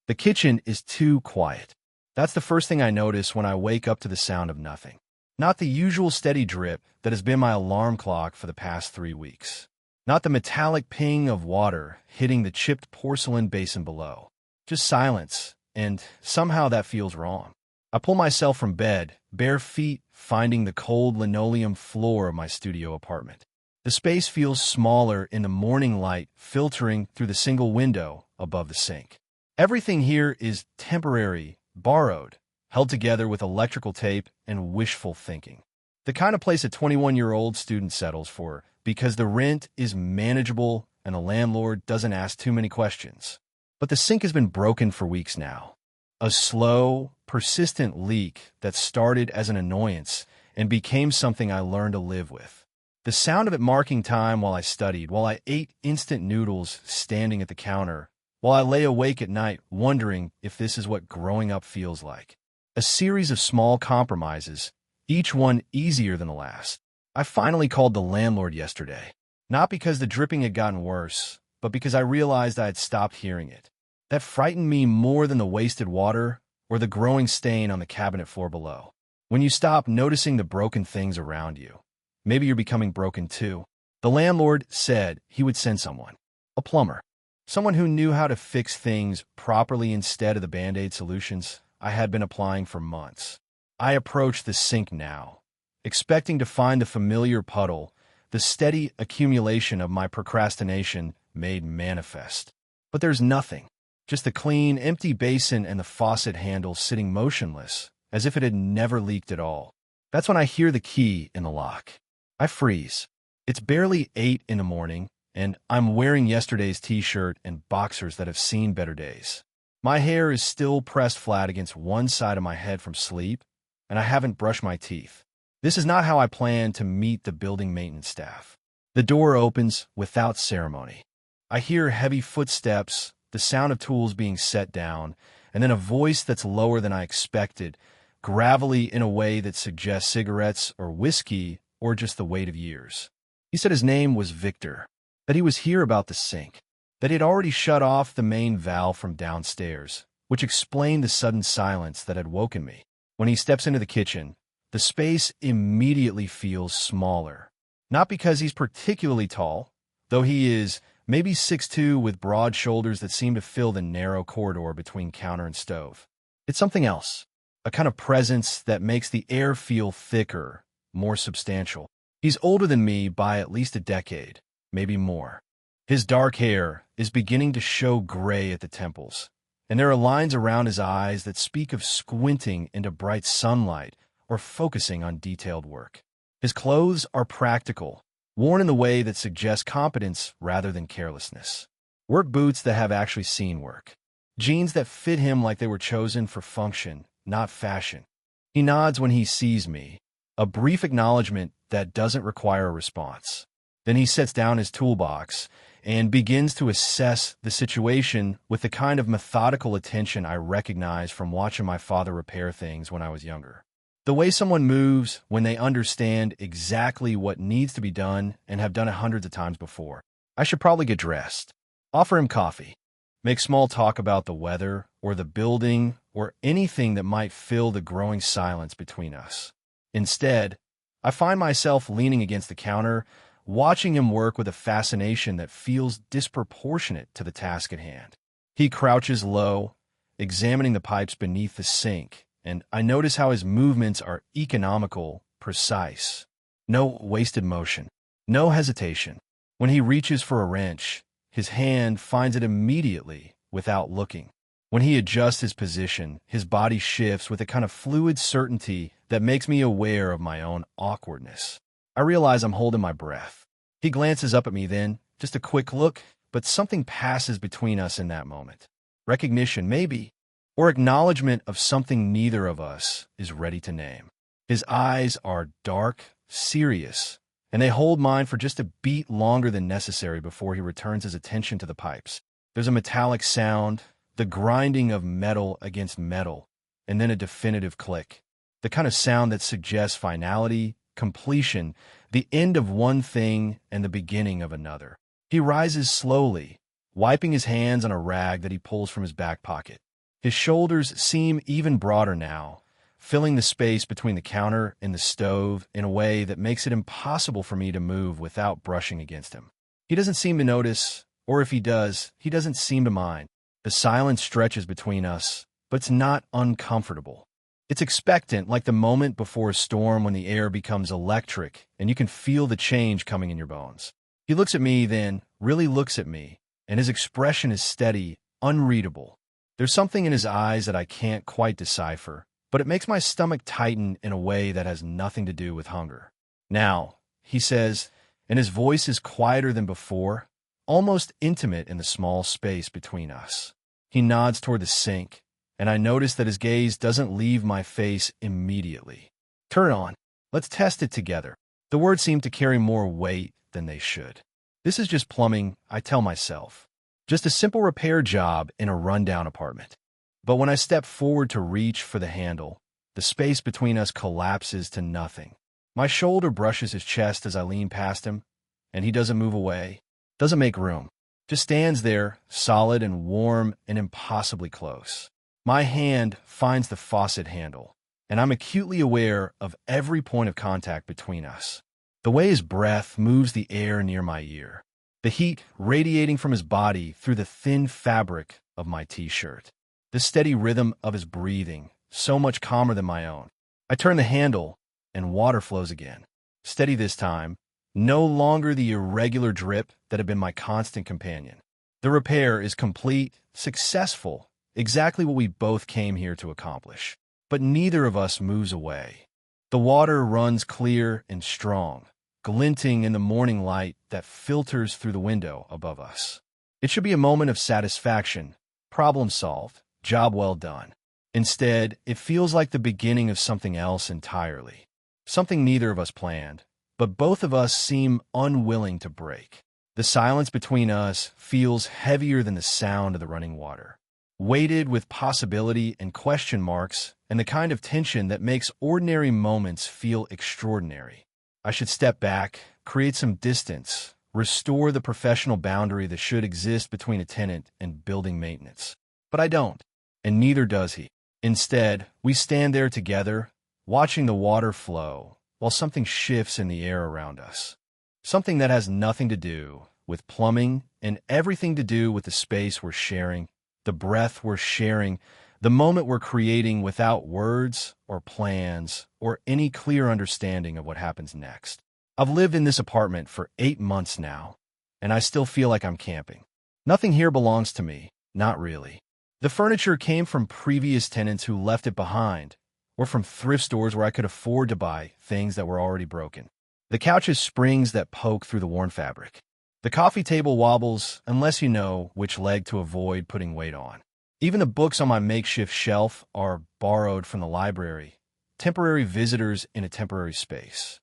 The kitchen is too quiet. That's the first thing I notice when I wake up to the sound of nothing. Not the usual steady drip that has been my alarm clock for the past 3 weeks. Not the metallic ping of water hitting the chipped porcelain basin below. Just silence, and somehow that feels wrong. I pull myself from bed, bare feet finding the cold linoleum floor of my studio apartment. The space feels smaller in the morning light filtering through the single window above the sink. Everything here is temporary, borrowed, held together with electrical tape and wishful thinking. The kind of place a 21-year-old student settles for because the rent is manageable and the landlord doesn't ask too many questions. But the sink has been broken for weeks now. A slow, persistent leak that started as an annoyance and became something I learned to live with. The sound of it marking time while I studied, while I ate instant noodles standing at the counter, while I lay awake at night wondering if this is what growing up feels like. A series of small compromises, each one easier than the last. I finally called the landlord yesterday, not because the dripping had gotten worse, but because I realized I had stopped hearing it. That frightened me more than the wasted water or the growing stain on the cabinet floor below. When you stop noticing the broken things around you, maybe you're becoming broken too. The landlord said he would send someone, a plumber, someone who knew how to fix things properly instead of the Band-Aid solutions I had been applying for months. I approached the sink now, expecting to find the familiar puddle, the steady accumulation of my procrastination made manifest. But there's nothing. Just the clean, empty basin and the faucet handle sitting motionless, as if it had never leaked at all. That's when I hear the key in the lock. I freeze. It's barely 8 in the morning, and I'm wearing yesterday's t-shirt and boxers that have seen better days. My hair is still pressed flat against one side of my head from sleep, and I haven't brushed my teeth. This is not how I plan to meet the building maintenance staff. The door opens without ceremony. I hear heavy footsteps, the sound of tools being set down, and then a voice that's lower than I expected, gravelly in a way that suggests cigarettes or whiskey or just the weight of years. He said his name was Victor, that he was here about the sink, that he had already shut off the main valve from downstairs, which explained the sudden silence that had woken me. When he steps into the kitchen, the space immediately feels smaller. Not because he's particularly tall, though he is maybe 6'2" with broad shoulders that seem to fill the narrow corridor between counter and stove. It's something else, a kind of presence that makes the air feel thicker, more substantial. He's older than me by at least a decade, maybe more. His dark hair is beginning to show gray at the temples, and there are lines around his eyes that speak of squinting into bright sunlight or focusing on detailed work. His clothes are practical, worn in the way that suggests competence rather than carelessness. Work boots that have actually seen work. Jeans that fit him like they were chosen for function, not fashion. He nods when he sees me, a brief acknowledgement that doesn't require a response. Then he sets down his toolbox and begins to assess the situation with the kind of methodical attention I recognize from watching my father repair things when I was younger. The way someone moves when they understand exactly what needs to be done and have done it hundreds of times before. I should probably get dressed, offer him coffee, make small talk about the weather or the building or anything that might fill the growing silence between us. Instead, I find myself leaning against the counter, watching him work with a fascination that feels disproportionate to the task at hand. He crouches low, examining the pipes beneath the sink, and I notice how his movements are economical, precise. No wasted motion, no hesitation. When he reaches for a wrench, his hand finds it immediately without looking. When he adjusts his position, his body shifts with a kind of fluid certainty that makes me aware of my own awkwardness. I realize I'm holding my breath. He glances up at me then, just a quick look, but something passes between us in that moment. Recognition, maybe, or acknowledgement of something neither of us is ready to name. His eyes are dark, serious, and they hold mine for just a beat longer than necessary before he returns his attention to the pipes. There's a metallic sound, the grinding of metal against metal, and then a definitive click. The kind of sound that suggests finality, completion, the end of one thing and the beginning of another. He rises slowly, wiping his hands on a rag that he pulls from his back pocket. His shoulders seem even broader now, filling the space between the counter and the stove in a way that makes it impossible for me to move without brushing against him. He doesn't seem to notice, or if he does, he doesn't seem to mind. The silence stretches between us, but it's not uncomfortable. It's expectant, like the moment before a storm when the air becomes electric and you can feel the change coming in your bones. He looks at me, then really looks at me, and his expression is steady, unreadable. There's something in his eyes that I can't quite decipher, but it makes my stomach tighten in a way that has nothing to do with hunger. "Now," he says, and his voice is quieter than before, almost intimate in the small space between us. He nods toward the sink, and I notice that his gaze doesn't leave my face immediately. "Turn it on. Let's test it together." The words seem to carry more weight than they should. This is just plumbing, I tell myself. Just a simple repair job in a rundown apartment. But when I step forward to reach for the handle, the space between us collapses to nothing. My shoulder brushes his chest as I lean past him, and he doesn't move away, doesn't make room, just stands there, solid and warm and impossibly close. My hand finds the faucet handle, and I'm acutely aware of every point of contact between us. The way his breath moves the air near my ear, the heat radiating from his body through the thin fabric of my t-shirt, the steady rhythm of his breathing, so much calmer than my own. I turn the handle, and water flows again. Steady this time, no longer the irregular drip that had been my constant companion. The repair is complete, successful, exactly what we both came here to accomplish. But neither of us moves away. The water runs clear and strong, glinting in the morning light that filters through the window above us. It should be a moment of satisfaction, problem solved, job well done. Instead, it feels like the beginning of something else entirely. Something neither of us planned, but both of us seem unwilling to break. The silence between us feels heavier than the sound of the running water, weighted with possibility and question marks and the kind of tension that makes ordinary moments feel extraordinary. I should step back, create some distance, restore the professional boundary that should exist between a tenant and building maintenance. But I don't, and neither does he. Instead, we stand there together, watching the water flow, while something shifts in the air around us. Something that has nothing to do with plumbing and everything to do with the space we're sharing, the breath we're sharing, the moment we're creating without words or plans or any clear understanding of what happens next. I've lived in this apartment for 8 months now, and I still feel like I'm camping. Nothing here belongs to me, not really. The furniture came from previous tenants who left it behind, or from thrift stores where I could afford to buy things that were already broken. The couch has springs that poke through the worn fabric. The coffee table wobbles unless you know which leg to avoid putting weight on. Even the books on my makeshift shelf are borrowed from the library, temporary visitors in a temporary space.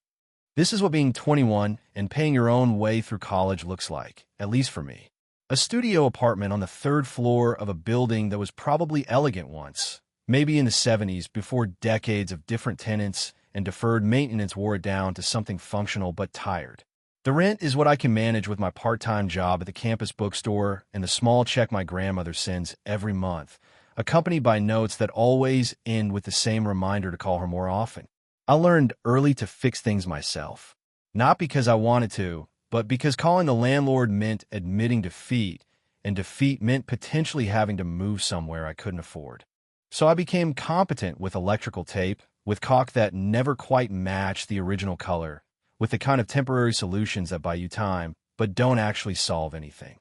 This is what being 21 and paying your own way through college looks like, at least for me. A studio apartment on the 3rd floor of a building that was probably elegant once, maybe in the 70s before decades of different tenants and deferred maintenance wore it down to something functional but tired. The rent is what I can manage with my part-time job at the campus bookstore and the small check my grandmother sends every month, accompanied by notes that always end with the same reminder to call her more often. I learned early to fix things myself, not because I wanted to, but because calling the landlord meant admitting defeat, and defeat meant potentially having to move somewhere I couldn't afford. So I became competent with electrical tape, with caulk that never quite matched the original color, with the kind of temporary solutions that buy you time, but don't actually solve anything.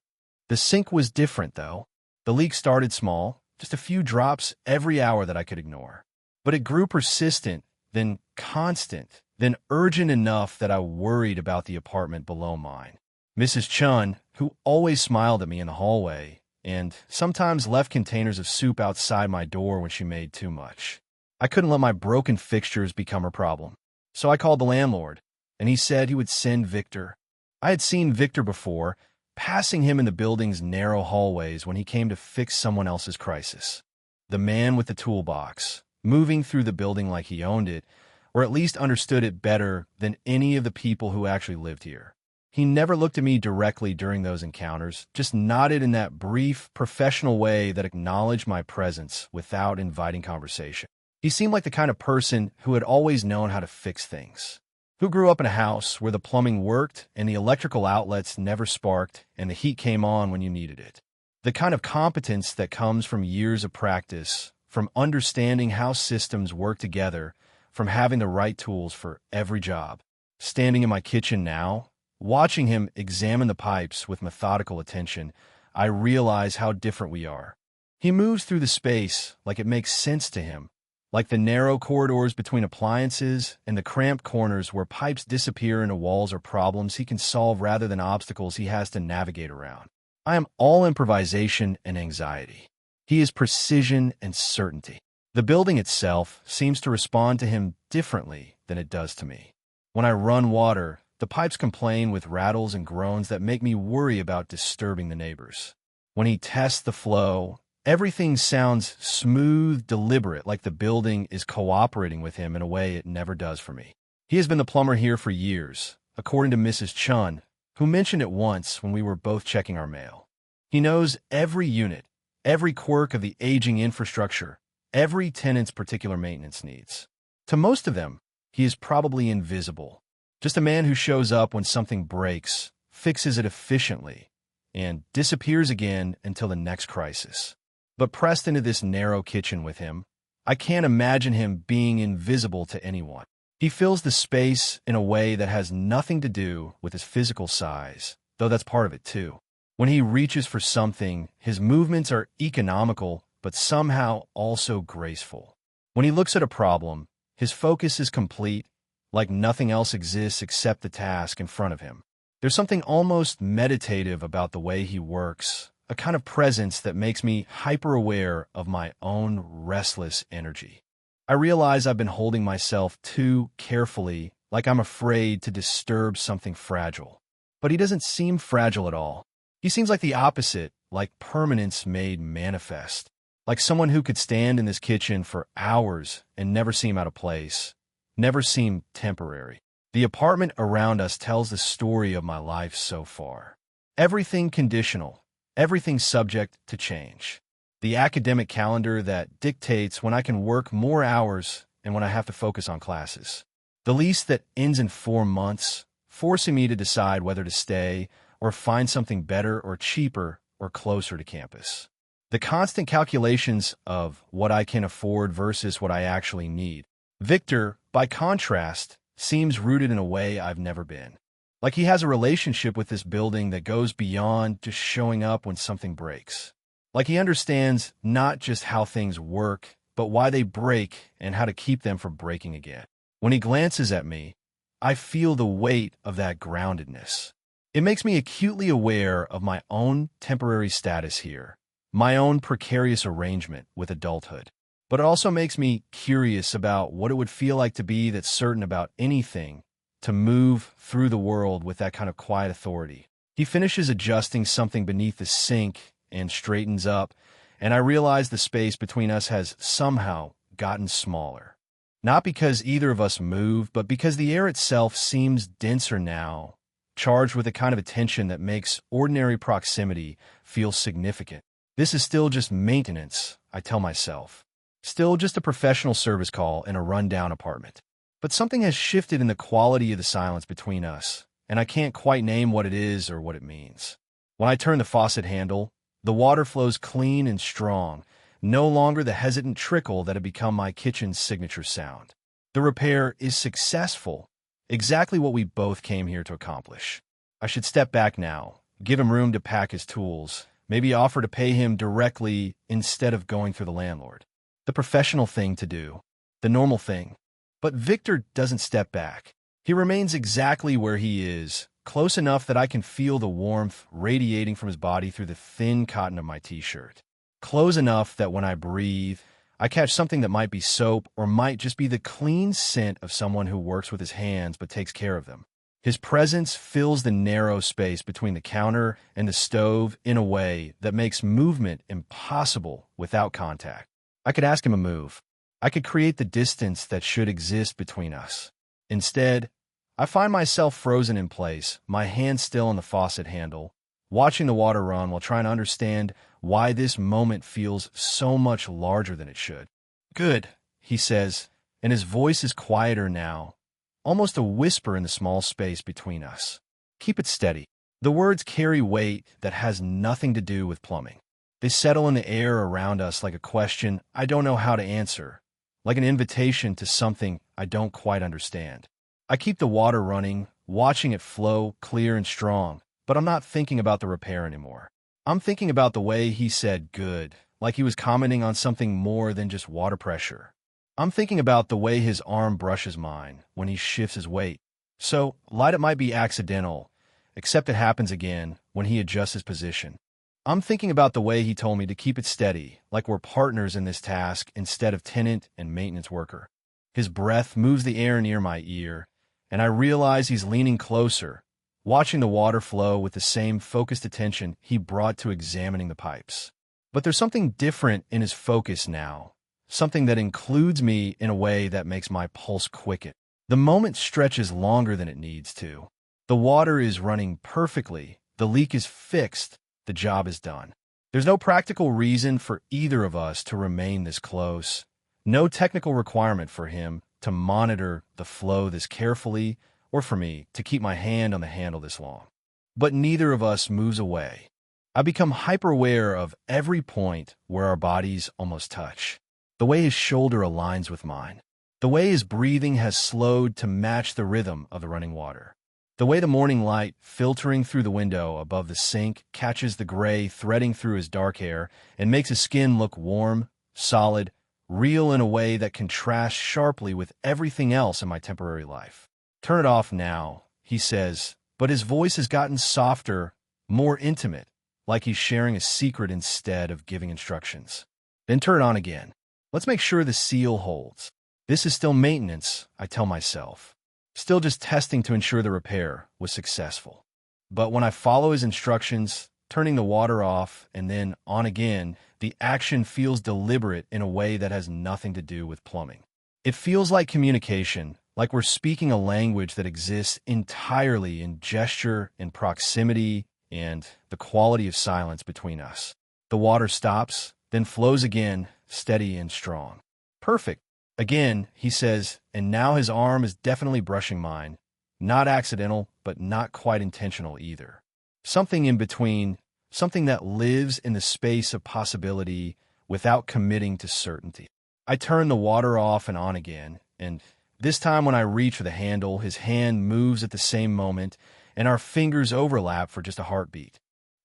The sink was different, though. The leak started small, just a few drops every hour that I could ignore. But it grew persistent, then constant, then urgent enough that I worried about the apartment below mine. Mrs. Chun, who always smiled at me in the hallway, and sometimes left containers of soup outside my door when she made too much. I couldn't let my broken fixtures become her problem. So I called the landlord, and he said he would send Victor. I had seen Victor before, passing him in the building's narrow hallways when he came to fix someone else's crisis. The man with the toolbox, moving through the building like he owned it, or at least understood it better than any of the people who actually lived here. He never looked at me directly during those encounters, just nodded in that brief, professional way that acknowledged my presence without inviting conversation. He seemed like the kind of person who had always known how to fix things, who grew up in a house where the plumbing worked and the electrical outlets never sparked and the heat came on when you needed it. The kind of competence that comes from years of practice, from understanding how systems work together, from having the right tools for every job. Standing in my kitchen now, watching him examine the pipes with methodical attention, I realize how different we are. He moves through the space like it makes sense to him, like the narrow corridors between appliances and the cramped corners where pipes disappear into walls or problems he can solve rather than obstacles he has to navigate around. I am all improvisation and anxiety. He is precision and certainty. The building itself seems to respond to him differently than it does to me. When I run water, the pipes complain with rattles and groans that make me worry about disturbing the neighbors. When he tests the flow, everything sounds smooth, deliberate, like the building is cooperating with him in a way it never does for me. He has been the plumber here for years, according to Mrs. Chun, who mentioned it once when we were both checking our mail. He knows every unit, every quirk of the aging infrastructure, every tenant's particular maintenance needs. To most of them, he is probably invisible. Just a man who shows up when something breaks, fixes it efficiently, and disappears again until the next crisis. But pressed into this narrow kitchen with him, I can't imagine him being invisible to anyone. He fills the space in a way that has nothing to do with his physical size, though that's part of it too. When he reaches for something, his movements are economical, but somehow also graceful. When he looks at a problem, his focus is complete, like nothing else exists except the task in front of him. There's something almost meditative about the way he works, a kind of presence that makes me hyper-aware of my own restless energy. I realize I've been holding myself too carefully, like I'm afraid to disturb something fragile. But he doesn't seem fragile at all. He seems like the opposite, like permanence made manifest, like someone who could stand in this kitchen for hours and never seem out of place, never seem temporary. The apartment around us tells the story of my life so far. Everything conditional, everything subject to change. The academic calendar that dictates when I can work more hours and when I have to focus on classes. The lease that ends in 4 months, forcing me to decide whether to stay or find something better or cheaper or closer to campus. The constant calculations of what I can afford versus what I actually need. Victor, by contrast, seems rooted in a way I've never been. Like he has a relationship with this building that goes beyond just showing up when something breaks. Like he understands not just how things work, but why they break and how to keep them from breaking again. When he glances at me, I feel the weight of that groundedness. It makes me acutely aware of my own temporary status here, my own precarious arrangement with adulthood. But it also makes me curious about what it would feel like to be that certain about anything, to move through the world with that kind of quiet authority. He finishes adjusting something beneath the sink and straightens up, and I realize the space between us has somehow gotten smaller. Not because either of us moved, but because the air itself seems denser now, charged with a kind of attention that makes ordinary proximity feel significant. This is still just maintenance, I tell myself. Still just a professional service call in a rundown apartment. But something has shifted in the quality of the silence between us, and I can't quite name what it is or what it means. When I turn the faucet handle, the water flows clean and strong, no longer the hesitant trickle that had become my kitchen's signature sound. The repair is successful, exactly what we both came here to accomplish. I should step back now, give him room to pack his tools, maybe offer to pay him directly instead of going through the landlord. The professional thing to do, the normal thing. But Victor doesn't step back. He remains exactly where he is, close enough that I can feel the warmth radiating from his body through the thin cotton of my t-shirt. Close enough that when I breathe, I catch something that might be soap or might just be the clean scent of someone who works with his hands but takes care of them. His presence fills the narrow space between the counter and the stove in a way that makes movement impossible without contact. I could ask him to move. I could create the distance that should exist between us. Instead, I find myself frozen in place, my hand still on the faucet handle, watching the water run while trying to understand why this moment feels so much larger than it should. Good, he says, and his voice is quieter now, almost a whisper in the small space between us. Keep it steady. The words carry weight that has nothing to do with plumbing. They settle in the air around us like a question I don't know how to answer, like an invitation to something I don't quite understand. I keep the water running, watching it flow clear and strong, but I'm not thinking about the repair anymore. I'm thinking about the way he said good, like he was commenting on something more than just water pressure. I'm thinking about the way his arm brushes mine when he shifts his weight. So, light it might be accidental, except it happens again when he adjusts his position. I'm thinking about the way he told me to keep it steady, like we're partners in this task instead of tenant and maintenance worker. His breath moves the air near my ear, and I realize he's leaning closer, watching the water flow with the same focused attention he brought to examining the pipes. But there's something different in his focus now, something that includes me in a way that makes my pulse quicken. The moment stretches longer than it needs to. The water is running perfectly, the leak is fixed, the job is done. There's no practical reason for either of us to remain this close, no technical requirement for him to monitor the flow this carefully, or for me to keep my hand on the handle this long. But neither of us moves away. I become hyper-aware of every point where our bodies almost touch. The way his shoulder aligns with mine. The way his breathing has slowed to match the rhythm of the running water. The way the morning light filtering through the window above the sink catches the gray threading through his dark hair and makes his skin look warm, solid, real in a way that contrasts sharply with everything else in my temporary life. Turn it off now, he says, but his voice has gotten softer, more intimate, like he's sharing a secret instead of giving instructions. Then turn it on again. Let's make sure the seal holds. This is still maintenance, I tell myself. Still just testing to ensure the repair was successful. But when I follow his instructions, turning the water off and then on again, the action feels deliberate in a way that has nothing to do with plumbing. It feels like communication, like we're speaking a language that exists entirely in gesture and proximity and the quality of silence between us. The water stops, then flows again, steady and strong. Perfect. Again, he says, and now his arm is definitely brushing mine. Not accidental, but not quite intentional either. Something in between, something that lives in the space of possibility without committing to certainty. I turn the water off and on again, and this time when I reach for the handle, his hand moves at the same moment, and our fingers overlap for just a heartbeat.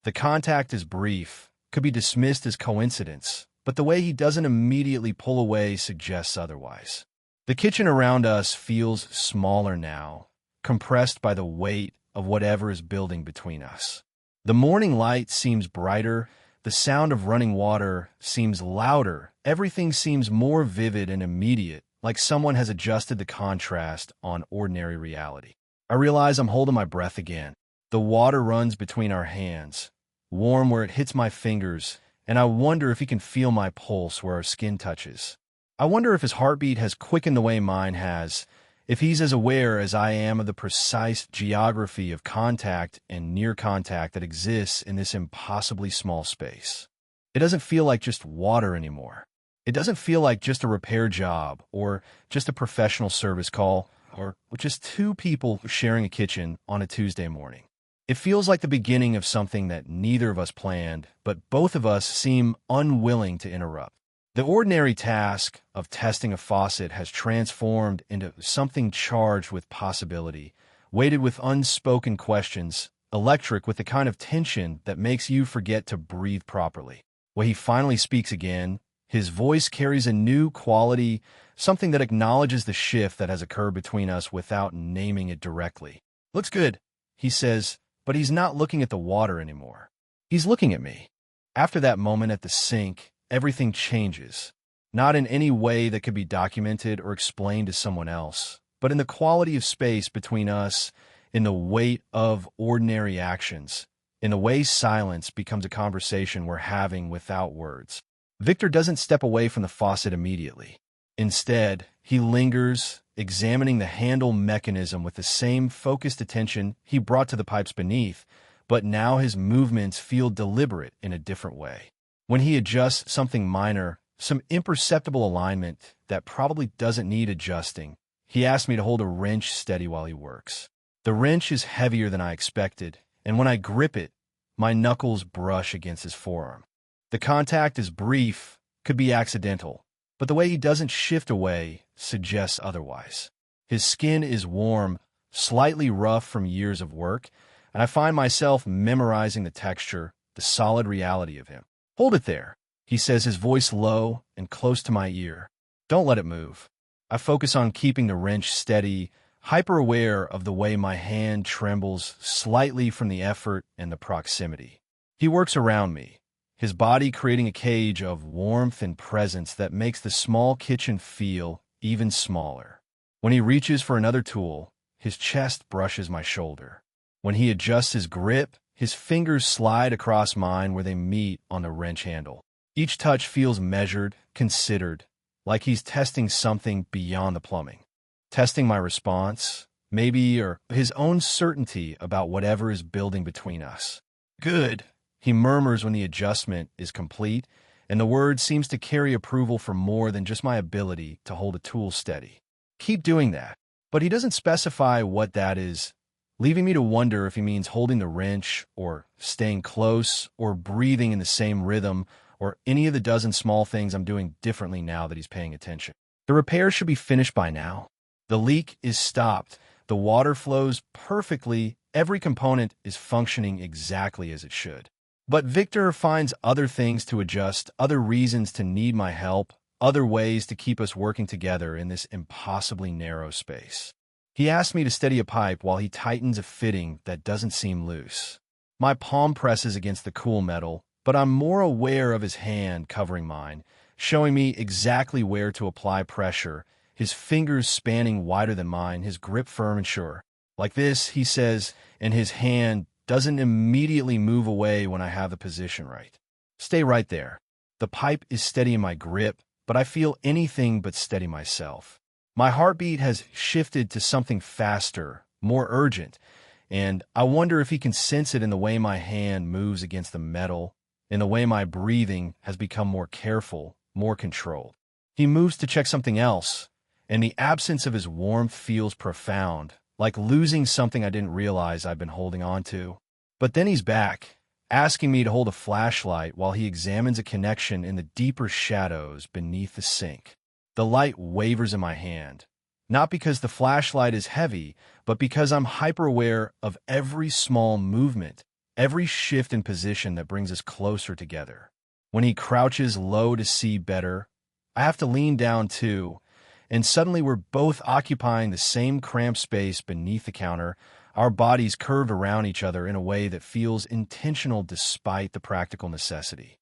The contact is brief, could be dismissed as coincidence, but the way he doesn't immediately pull away suggests otherwise. The kitchen around us feels smaller now, compressed by the weight of whatever is building between us. The morning light seems brighter, the sound of running water seems louder, everything seems more vivid and immediate, like someone has adjusted the contrast on ordinary reality. I realize I'm holding my breath again. The water runs between our hands, warm where it hits my fingers, and I wonder if he can feel my pulse where our skin touches. I wonder if his heartbeat has quickened the way mine has, if he's as aware as I am of the precise geography of contact and near contact that exists in this impossibly small space. It doesn't feel like just water anymore. It doesn't feel like just a repair job or just a professional service call or just two people sharing a kitchen on a Tuesday morning. It feels like the beginning of something that neither of us planned, but both of us seem unwilling to interrupt. The ordinary task of testing a faucet has transformed into something charged with possibility, weighted with unspoken questions, electric with the kind of tension that makes you forget to breathe properly. When he finally speaks again, his voice carries a new quality, something that acknowledges the shift that has occurred between us without naming it directly. "Looks good," he says, but he's not looking at the water anymore. He's looking at me. After that moment at the sink, everything changes. Not in any way that could be documented or explained to someone else, but in the quality of space between us, in the weight of ordinary actions, in the way silence becomes a conversation we're having without words. Victor doesn't step away from the faucet immediately. Instead, He lingers, examining the handle mechanism with the same focused attention he brought to the pipes beneath, but now his movements feel deliberate in a different way. When he adjusts something minor, some imperceptible alignment that probably doesn't need adjusting, he asks me to hold a wrench steady while he works. The wrench is heavier than I expected, and when I grip it, my knuckles brush against his forearm. The contact is brief, could be accidental, but the way he doesn't shift away suggests otherwise. His skin is warm, slightly rough from years of work, and I find myself memorizing the texture, the solid reality of him. "Hold it there," he says, his voice low and close to my ear. "Don't let it move." I focus on keeping the wrench steady, hyper-aware of the way my hand trembles slightly from the effort and the proximity. He works around me, his body creating a cage of warmth and presence that makes the small kitchen feel even smaller. When he reaches for another tool, his chest brushes my shoulder. When he adjusts his grip, his fingers slide across mine where they meet on the wrench handle. Each touch feels measured, considered, like he's testing something beyond the plumbing. Testing my response, maybe, or his own certainty about whatever is building between us. "Good," he murmurs when the adjustment is complete, and the word seems to carry approval for more than just my ability to hold a tool steady. "Keep doing that." But he doesn't specify what that is, leaving me to wonder if he means holding the wrench, or staying close, or breathing in the same rhythm, or any of the dozen small things I'm doing differently now that he's paying attention. The repair should be finished by now. The leak is stopped. The water flows perfectly. Every component is functioning exactly as it should. But Victor finds other things to adjust, other reasons to need my help, other ways to keep us working together in this impossibly narrow space. He asks me to steady a pipe while he tightens a fitting that doesn't seem loose. My palm presses against the cool metal, but I'm more aware of his hand covering mine, showing me exactly where to apply pressure, his fingers spanning wider than mine, his grip firm and sure. "Like this," he says, and his hand doesn't immediately move away when I have the position right. "Stay right there." The pipe is steady in my grip, but I feel anything but steady myself. My heartbeat has shifted to something faster, more urgent, and I wonder if he can sense it in the way my hand moves against the metal, in the way my breathing has become more careful, more controlled. He moves to check something else, and the absence of his warmth feels profound, like losing something I didn't realize I'd been holding on to. But then he's back, asking me to hold a flashlight while he examines a connection in the deeper shadows beneath the sink. The light wavers in my hand, not because the flashlight is heavy, but because I'm hyper-aware of every small movement, every shift in position that brings us closer together. When he crouches low to see better, I have to lean down too, and suddenly we're both occupying the same cramped space beneath the counter, our bodies curved around each other in a way that feels intentional despite the practical necessity.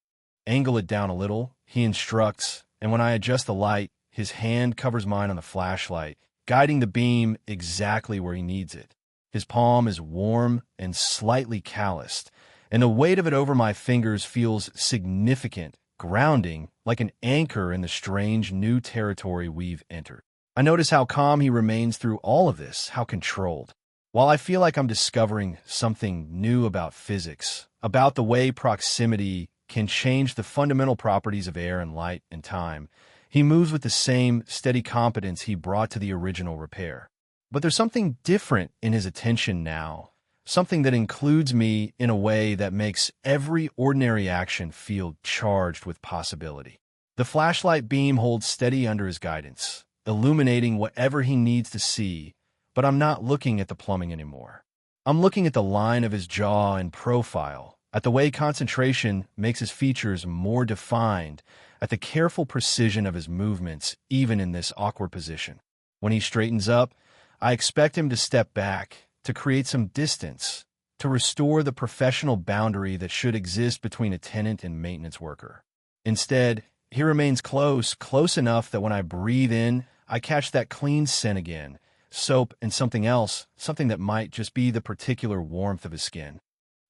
"Angle it down a little," he instructs, and when I adjust the light, his hand covers mine on the flashlight, guiding the beam exactly where he needs it. His palm is warm and slightly calloused, and the weight of it over my fingers feels significant, grounding, like an anchor in the strange new territory we've entered. I notice how calm he remains through all of this, how controlled. While I feel like I'm discovering something new about physics, about the way proximity can change the fundamental properties of air and light and time, he moves with the same steady competence he brought to the original repair. But there's something different in his attention now, something that includes me in a way that makes every ordinary action feel charged with possibility. The flashlight beam holds steady under his guidance, illuminating whatever he needs to see, but I'm not looking at the plumbing anymore. I'm looking at the line of his jaw and profile, at the way concentration makes his features more defined, at the careful precision of his movements, even in this awkward position. When he straightens up, I expect him to step back, to create some distance, to restore the professional boundary that should exist between a tenant and maintenance worker. Instead, he remains close enough that when I breathe in, I catch that clean scent again, soap and something else, something that might just be the particular warmth of his skin.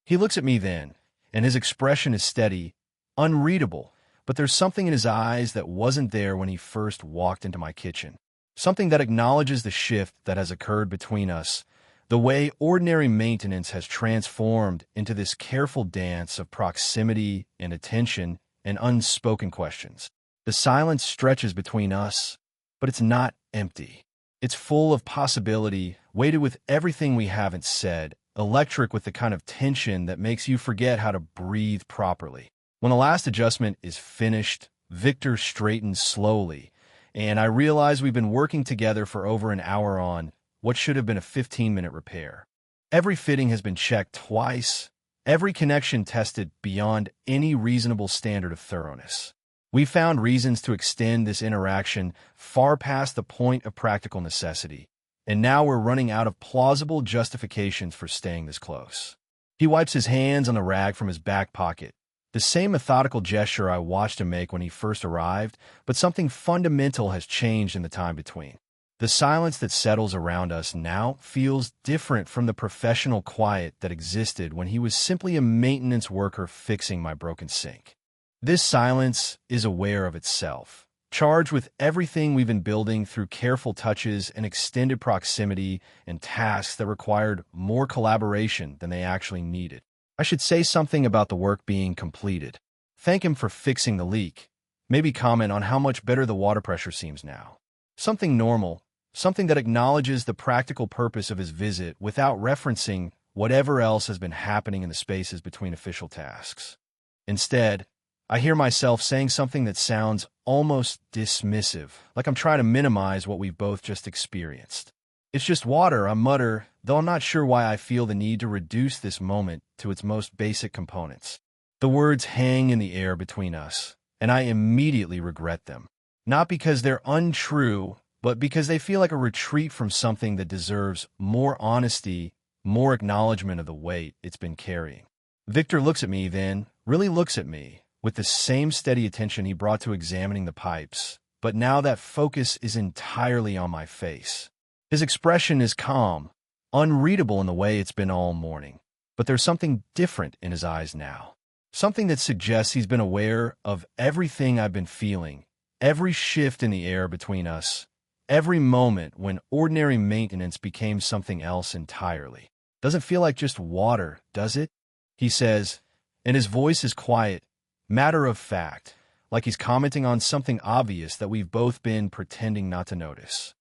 He looks at me then, and his expression is steady, unreadable, but there's something in his eyes that wasn't there when he first walked into my kitchen. something that acknowledges the shift that has occurred between us, the way ordinary maintenance has transformed into this careful dance of proximity and attention and unspoken questions. The silence stretches between us, but it's not empty. It's full of possibility, weighted with everything we haven't said, electric with the kind of tension that makes you forget how to breathe properly. When the last adjustment is finished, Victor straightens slowly, and I realize we've been working together for over an hour on what should have been a 15-minute repair. Every fitting has been checked twice, every connection tested beyond any reasonable standard of thoroughness. We found reasons to extend this interaction far past the point of practical necessity, and now we're running out of plausible justifications for staying this close. He wipes his hands on the rag from his back pocket, the same methodical gesture I watched him make when he first arrived, but something fundamental has changed in the time between. The silence that settles around us now feels different from the professional quiet that existed when he was simply a maintenance worker fixing my broken sink. This silence is aware of itself, charged with everything we've been building through careful touches and extended proximity and tasks that required more collaboration than they actually needed. I should say something about the work being completed. Thank him for fixing the leak. Maybe comment on how much better the water pressure seems now. Something normal, something that acknowledges the practical purpose of his visit without referencing whatever else has been happening in the spaces between official tasks. Instead, I hear myself saying something that sounds almost dismissive, like I'm trying to minimize what we've both just experienced. It's just water, I mutter, though I'm not sure why I feel the need to reduce this moment to its most basic components. The words hang in the air between us, and I immediately regret them. Not because they're untrue, but because they feel like a retreat from something that deserves more honesty, more acknowledgement of the weight it's been carrying. Victor looks at me then, really looks at me, with the same steady attention he brought to examining the pipes, but now that focus is entirely on my face. His expression is calm, unreadable in the way it's been all morning, but there's something different in his eyes now. Something that suggests he's been aware of everything I've been feeling, every shift in the air between us, every moment when ordinary maintenance became something else entirely. Doesn't feel like just water, does it? He says, and his voice is quiet, matter of fact, like he's commenting on something obvious that we've both been pretending not to notice.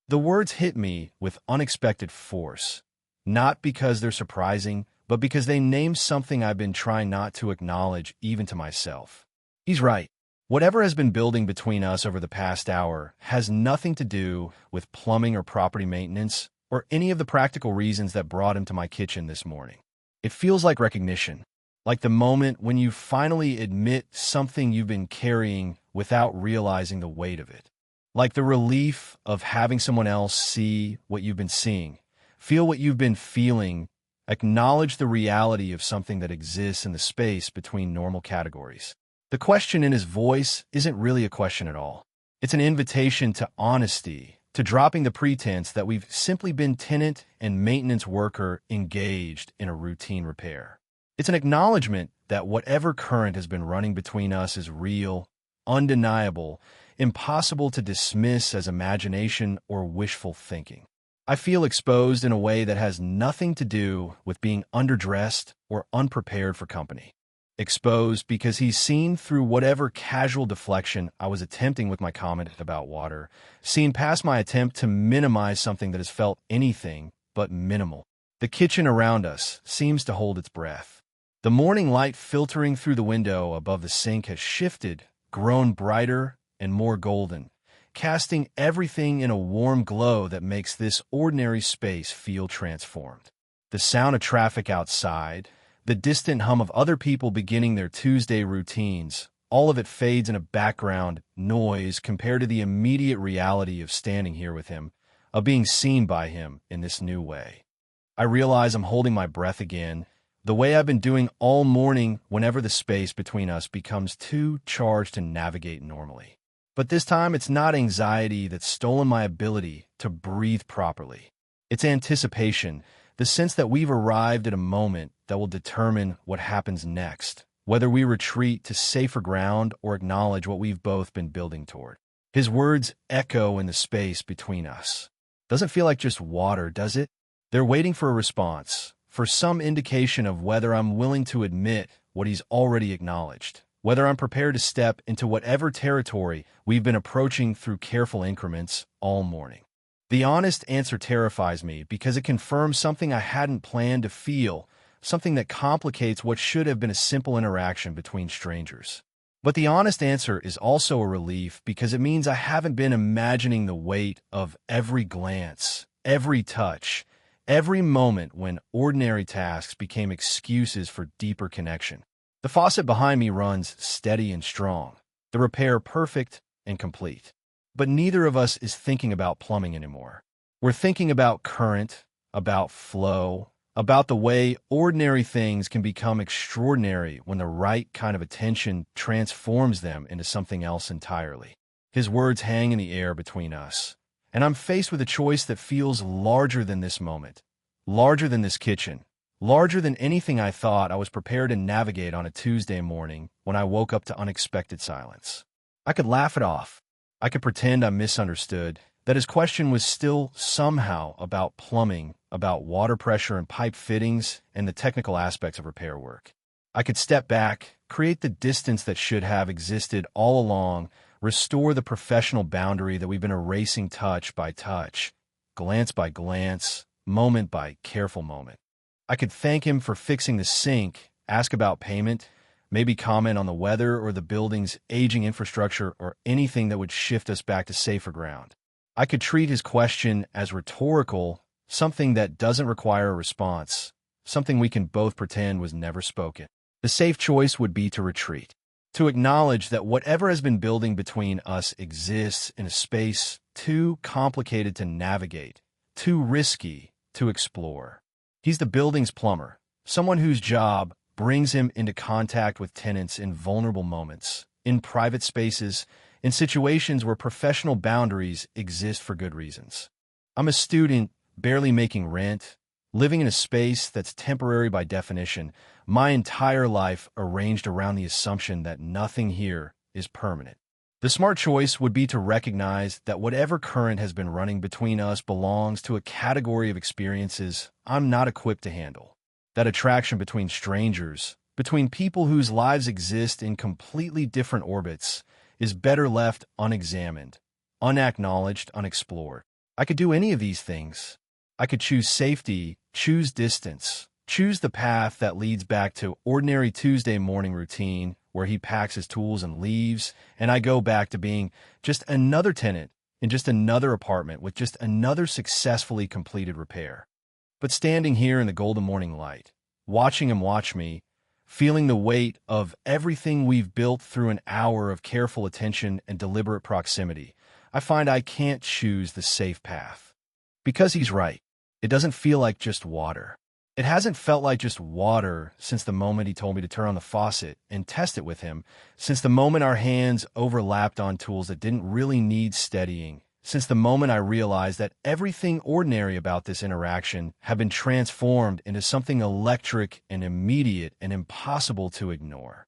The words hit me with unexpected force, not because they're surprising, but because they name something I've been trying not to acknowledge even to myself. He's right. Whatever has been building between us over the past hour has nothing to do with plumbing or property maintenance or any of the practical reasons that brought him to my kitchen this morning. It feels like recognition, like the moment when you finally admit something you've been carrying without realizing the weight of it. Like the relief of having someone else see what you've been seeing, feel what you've been feeling, acknowledge the reality of something that exists in the space between normal categories. The question in his voice isn't really a question at all. It's an invitation to honesty, to dropping the pretense that we've simply been tenant and maintenance worker engaged in a routine repair. It's an acknowledgement that whatever current has been running between us is real, undeniable, impossible to dismiss as imagination or wishful thinking. I feel exposed in a way that has nothing to do with being underdressed or unprepared for company. Exposed because he's seen through whatever casual deflection I was attempting with my comment about water, seen past my attempt to minimize something that has felt anything but minimal. The kitchen around us seems to hold its breath. The morning light filtering through the window above the sink has shifted, grown brighter and more golden, casting everything in a warm glow that makes this ordinary space feel transformed. The sound of traffic outside, the distant hum of other people beginning their Tuesday routines, all of it fades in a background noise compared to the immediate reality of standing here with him, of being seen by him in this new way. I realize I'm holding my breath again, the way I've been doing all morning whenever the space between us becomes too charged to navigate normally. But this time, it's not anxiety that's stolen my ability to breathe properly. It's anticipation, the sense that we've arrived at a moment that will determine what happens next, whether we retreat to safer ground or acknowledge what we've both been building toward. His words echo in the space between us. Doesn't feel like just water, does it? They're waiting for a response, for some indication of whether I'm willing to admit what he's already acknowledged, whether I'm prepared to step into whatever territory we've been approaching through careful increments all morning. The honest answer terrifies me because it confirms something I hadn't planned to feel, something that complicates what should have been a simple interaction between strangers. But the honest answer is also a relief because it means I haven't been imagining the weight of every glance, every touch, every moment when ordinary tasks became excuses for deeper connection. The faucet behind me runs steady and strong, the repair perfect and complete. But neither of us is thinking about plumbing anymore. We're thinking about current, about flow, about the way ordinary things can become extraordinary when the right kind of attention transforms them into something else entirely. His words hang in the air between us, and I'm faced with a choice that feels larger than this moment, larger than this kitchen, larger than anything I thought I was prepared to navigate on a Tuesday morning when I woke up to unexpected silence. I could laugh it off. I could pretend I misunderstood, that his question was still somehow about plumbing, about water pressure and pipe fittings, and the technical aspects of repair work. I could step back, create the distance that should have existed all along, restore the professional boundary that we've been erasing touch by touch, glance by glance, moment by careful moment. I could thank him for fixing the sink, ask about payment, maybe comment on the weather or the building's aging infrastructure or anything that would shift us back to safer ground. I could treat his question as rhetorical, something that doesn't require a response, something we can both pretend was never spoken. The safe choice would be to retreat, to acknowledge that whatever has been building between us exists in a space too complicated to navigate, too risky to explore. He's the building's plumber, someone whose job brings him into contact with tenants in vulnerable moments, in private spaces, in situations where professional boundaries exist for good reasons. I'm a student, barely making rent, living in a space that's temporary by definition, my entire life arranged around the assumption that nothing here is permanent. The smart choice would be to recognize that whatever current has been running between us belongs to a category of experiences I'm not equipped to handle. That attraction between strangers, between people whose lives exist in completely different orbits, is better left unexamined, unacknowledged, unexplored. I could do any of these things. I could choose safety, choose distance, choose the path that leads back to ordinary Tuesday morning routine where he packs his tools and leaves, and I go back to being just another tenant in just another apartment with just another successfully completed repair. But standing here in the golden morning light, watching him watch me, feeling the weight of everything we've built through an hour of careful attention and deliberate proximity, I find I can't choose the safe path. Because he's right. It doesn't feel like just water. It hasn't felt like just water since the moment he told me to turn on the faucet and test it with him, since the moment our hands overlapped on tools that didn't really need steadying, since the moment I realized that everything ordinary about this interaction had been transformed into something electric and immediate and impossible to ignore.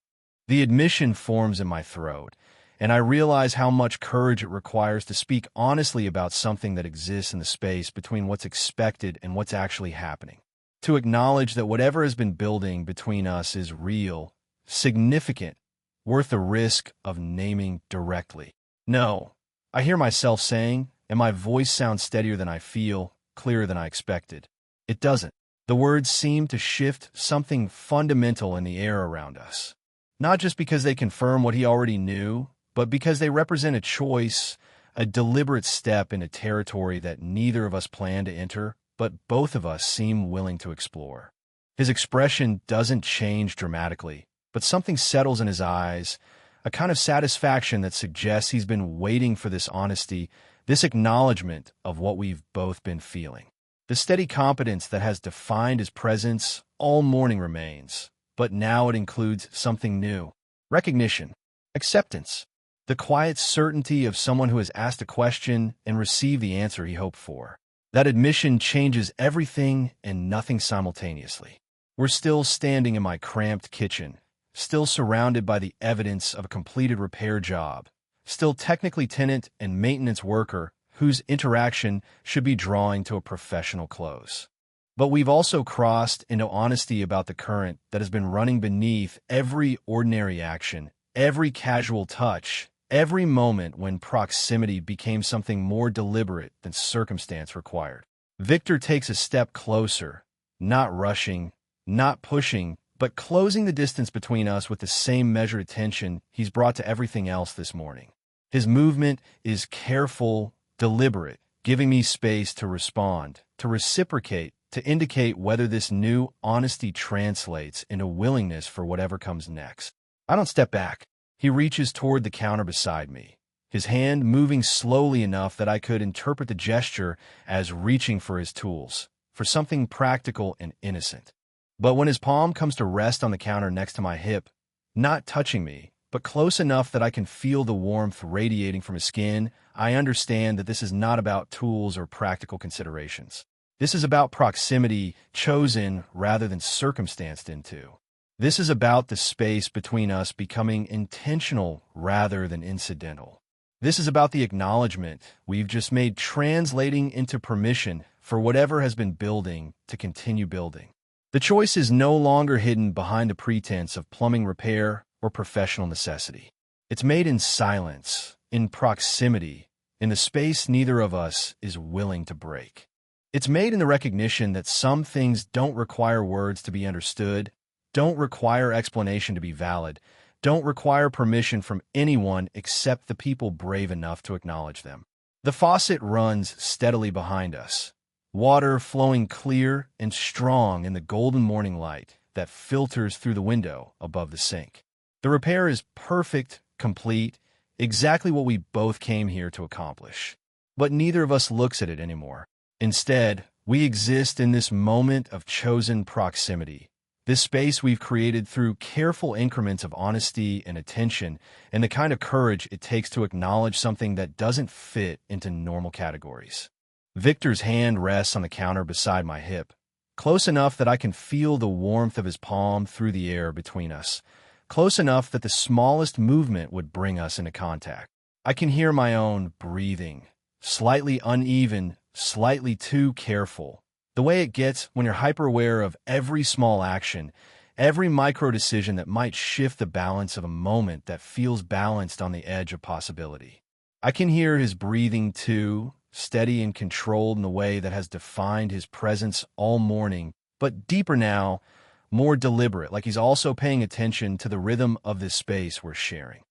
The admission forms in my throat, and I realize how much courage it requires to speak honestly about something that exists in the space between what's expected and what's actually happening. To acknowledge that whatever has been building between us is real, significant, worth the risk of naming directly. No. I hear myself saying, and my voice sounds steadier than I feel, clearer than I expected. It doesn't. The words seem to shift something fundamental in the air around us. Not just because they confirm what he already knew, but because they represent a choice, a deliberate step into territory that neither of us planned to enter, but both of us seem willing to explore. His expression doesn't change dramatically, but something settles in his eyes, a kind of satisfaction that suggests he's been waiting for this honesty, this acknowledgement of what we've both been feeling. The steady competence that has defined his presence all morning remains, but now it includes something new: recognition, acceptance, the quiet certainty of someone who has asked a question and received the answer he hoped for. That admission changes everything and nothing simultaneously. We're still standing in my cramped kitchen, still surrounded by the evidence of a completed repair job, still technically tenant and maintenance worker whose interaction should be drawing to a professional close. But we've also crossed into honesty about the current that has been running beneath every ordinary action, every casual touch, every moment when proximity became something more deliberate than circumstance required. Victor takes a step closer, not rushing, not pushing, but closing the distance between us with the same measured attention he's brought to everything else this morning. His movement is careful, deliberate, giving me space to respond, to reciprocate, to indicate whether this new honesty translates into willingness for whatever comes next. I don't step back. He reaches toward the counter beside me, his hand moving slowly enough that I could interpret the gesture as reaching for his tools, for something practical and innocent. But when his palm comes to rest on the counter next to my hip, not touching me, but close enough that I can feel the warmth radiating from his skin, I understand that this is not about tools or practical considerations. This is about proximity chosen rather than circumstanced into. This is about the space between us becoming intentional rather than incidental. This is about the acknowledgement we've just made translating into permission for whatever has been building to continue building. The choice is no longer hidden behind the pretense of plumbing repair or professional necessity. It's made in silence, in proximity, in the space neither of us is willing to break. It's made in the recognition that some things don't require words to be understood, don't require explanation to be valid, don't require permission from anyone except the people brave enough to acknowledge them. The faucet runs steadily behind us, water flowing clear and strong in the golden morning light that filters through the window above the sink. The repair is perfect, complete, exactly what we both came here to accomplish. But neither of us looks at it anymore. Instead, we exist in this moment of chosen proximity, this space we've created through careful increments of honesty and attention and the kind of courage it takes to acknowledge something that doesn't fit into normal categories. Victor's hand rests on the counter beside my hip, close enough that I can feel the warmth of his palm through the air between us, close enough that the smallest movement would bring us into contact. I can hear my own breathing, slightly uneven, slightly too careful, the way it gets when you're hyper-aware of every small action, every micro-decision that might shift the balance of a moment that feels balanced on the edge of possibility. I can hear his breathing too, steady and controlled in the way that has defined his presence all morning, but deeper now, more deliberate, like he's also paying attention to the rhythm of this space we're sharing.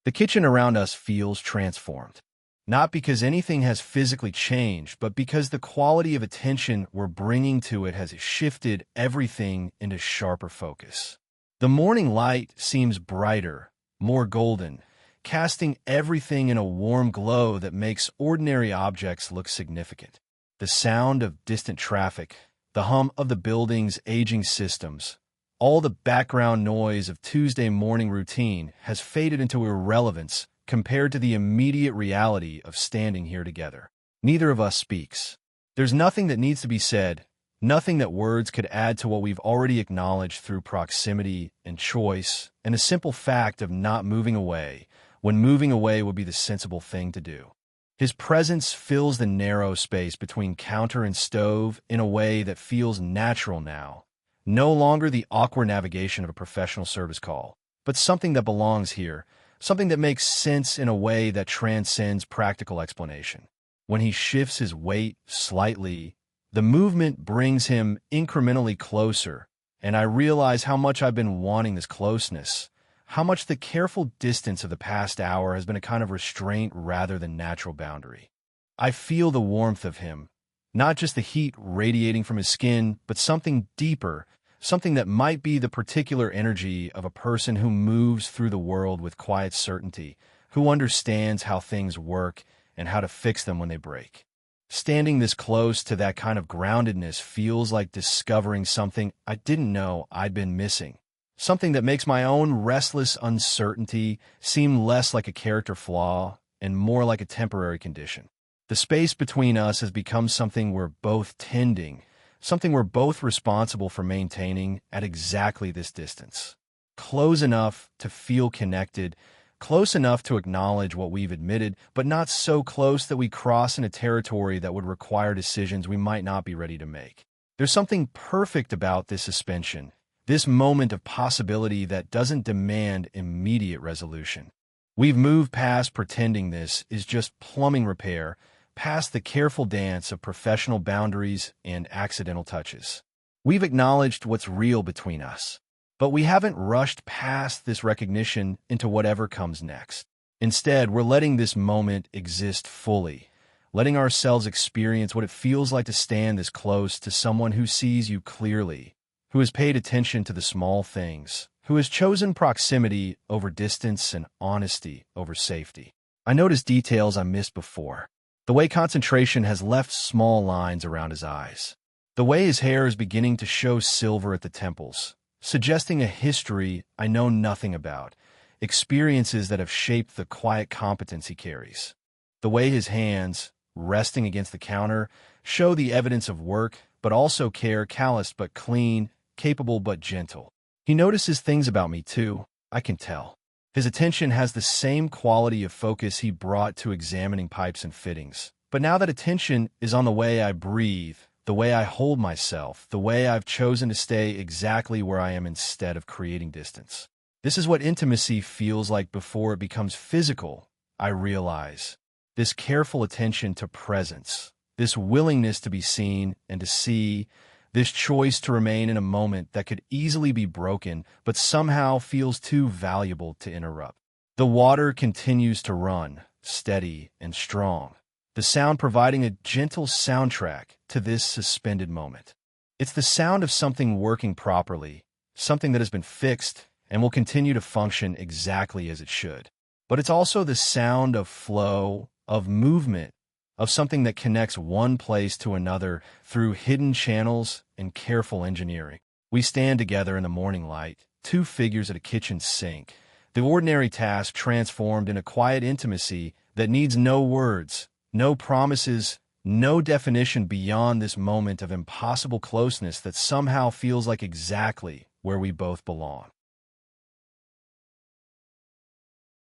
The kitchen around us feels transformed. Not because anything has physically changed, but because the quality of attention we're bringing to it has shifted everything into sharper focus. The morning light seems brighter, more golden, casting everything in a warm glow that makes ordinary objects look significant. The sound of distant traffic, the hum of the building's aging systems, all the background noise of Tuesday morning routine has faded into irrelevance compared to the immediate reality of standing here together. Neither of us speaks. There's nothing that needs to be said, nothing that words could add to what we've already acknowledged through proximity and choice and a simple fact of not moving away when moving away would be the sensible thing to do. His presence fills the narrow space between counter and stove in a way that feels natural now, no longer the awkward navigation of a professional service call, but something that belongs here, something that makes sense in a way that transcends practical explanation. When he shifts his weight slightly, the movement brings him incrementally closer, and I realize how much I've been wanting this closeness, how much the careful distance of the past hour has been a kind of restraint rather than natural boundary. I feel the warmth of him, not just the heat radiating from his skin, but something deeper, something that might be the particular energy of a person who moves through the world with quiet certainty, who understands how things work and how to fix them when they break. Standing this close to that kind of groundedness feels like discovering something I didn't know I'd been missing, something that makes my own restless uncertainty seem less like a character flaw and more like a temporary condition. The space between us has become something we're both tending, something we're both responsible for maintaining at exactly this distance. Close enough to feel connected, Close enough to acknowledge what we've admitted, but not so close that we cross into territory that would require decisions we might not be ready to make. There's something perfect about this suspension, this moment of possibility that doesn't demand immediate resolution. We've moved past pretending this is just plumbing repair, past the careful dance of professional boundaries and accidental touches. We've acknowledged what's real between us, but we haven't rushed past this recognition into whatever comes next. Instead, we're letting this moment exist fully, letting ourselves experience what it feels like to stand this close to someone who sees you clearly, who has paid attention to the small things, who has chosen proximity over distance and honesty over safety. I noticed details I missed before. The way concentration has left small lines around his eyes. The way his hair is beginning to show silver at the temples, suggesting a history I know nothing about, experiences that have shaped the quiet competence he carries. The way his hands, resting against the counter, show the evidence of work, but also care, calloused but clean, capable but gentle. He notices things about me too, I can tell. His attention has the same quality of focus he brought to examining pipes and fittings. But now that attention is on the way I breathe, the way I hold myself, the way I've chosen to stay exactly where I am instead of creating distance. This is what intimacy feels like before it becomes physical, I realize. This careful attention to presence, this willingness to be seen and to see, this choice to remain in a moment that could easily be broken but somehow feels too valuable to interrupt. The water continues to run, steady and strong, the sound providing a gentle soundtrack to this suspended moment. It's the sound of something working properly, something that has been fixed and will continue to function exactly as it should. But it's also the sound of flow, of movement, of something that connects one place to another through hidden channels and careful engineering. We stand together in the morning light, two figures at a kitchen sink, the ordinary task transformed in a quiet intimacy that needs no words, no promises, no definition beyond this moment of impossible closeness that somehow feels like exactly where we both belong.